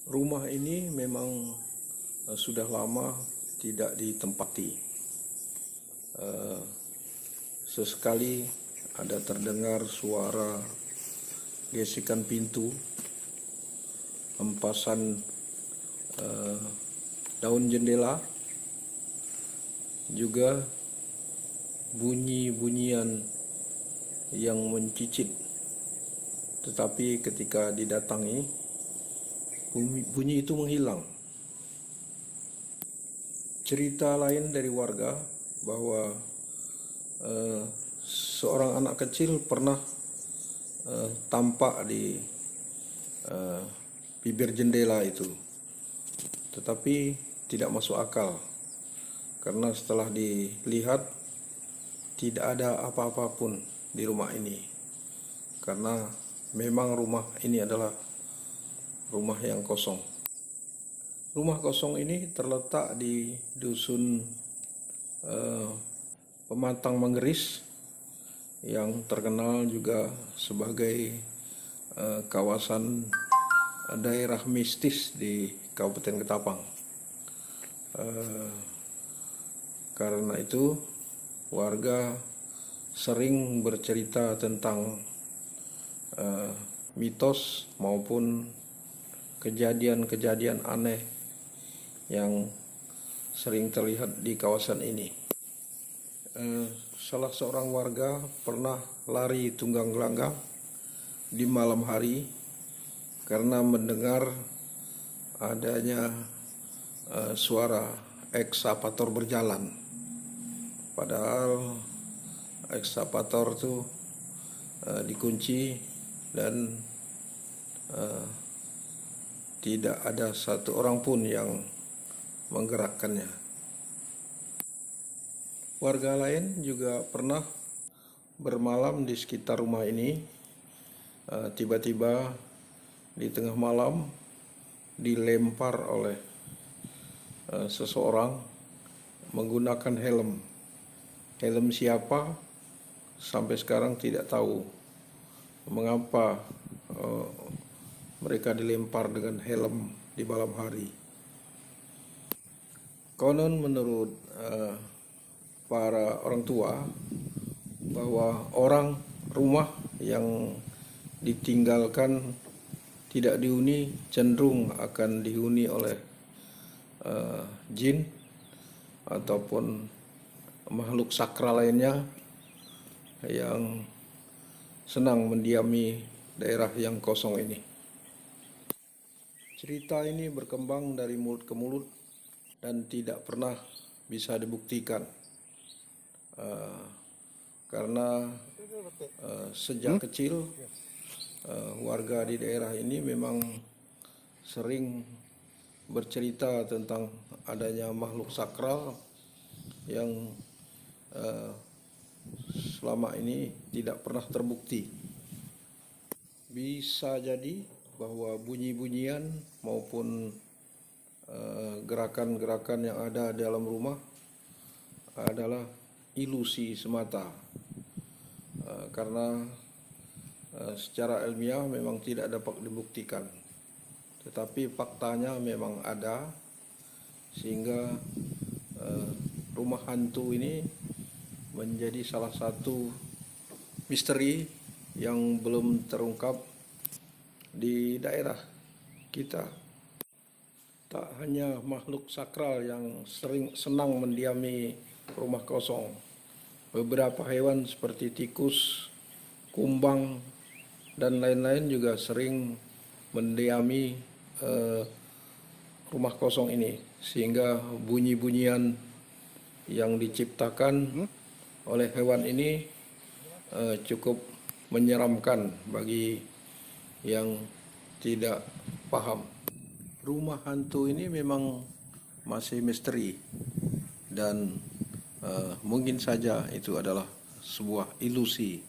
Rumah ini memang sudah lama tidak ditempati. Sesekali ada terdengar suara gesekan pintu, hempasan daun jendela, juga bunyi-bunyian yang mencicit. Tetapi ketika didatangi, bunyi itu menghilang. Cerita lain dari warga bahwa seorang anak kecil pernah tampak di bibir jendela itu, tetapi tidak masuk akal karena setelah dilihat tidak ada apa-apa pun di rumah ini, karena memang rumah ini adalah rumah yang kosong. Rumah kosong ini terletak di dusun Pematang Menggeris yang terkenal juga sebagai kawasan daerah mistis di Kabupaten Ketapang. Karena itu warga sering bercerita tentang mitos maupun kejadian-kejadian aneh yang sering terlihat di kawasan ini. Salah seorang warga pernah lari tunggang-langgang di malam hari karena mendengar adanya suara ekskavator berjalan. Padahal ekskavator itu dikunci dan tidak ada satu orang pun yang menggerakkannya. Warga lain juga pernah bermalam di sekitar rumah ini. Tiba-tiba di tengah malam dilempar oleh seseorang menggunakan helm. Helm siapa? Sampai sekarang tidak tahu mengapa mereka dilempar dengan helm di malam hari. Konon menurut para orang tua bahwa rumah yang ditinggalkan tidak dihuni cenderung akan dihuni oleh jin ataupun makhluk sakral lainnya yang senang mendiami daerah yang kosong ini. Cerita ini berkembang dari mulut ke mulut dan tidak pernah bisa dibuktikan. Karena sejak kecil warga di daerah ini memang sering bercerita tentang adanya makhluk sakral yang selama ini tidak pernah terbukti. Bisa jadi bahwa bunyi-bunyian maupun gerakan-gerakan yang ada dalam rumah adalah ilusi semata, karena secara ilmiah memang tidak dapat dibuktikan, tetapi faktanya memang ada, sehingga rumah hantu ini menjadi salah satu misteri yang belum terungkap di daerah kita. Tak hanya makhluk sakral yang senang mendiami rumah kosong, beberapa hewan seperti tikus, kumbang, dan lain-lain juga sering mendiami rumah kosong ini, sehingga bunyi-bunyian yang diciptakan oleh hewan ini cukup menyeramkan bagi yang tidak paham. Rumah hantu ini memang masih misteri dan mungkin saja itu adalah sebuah ilusi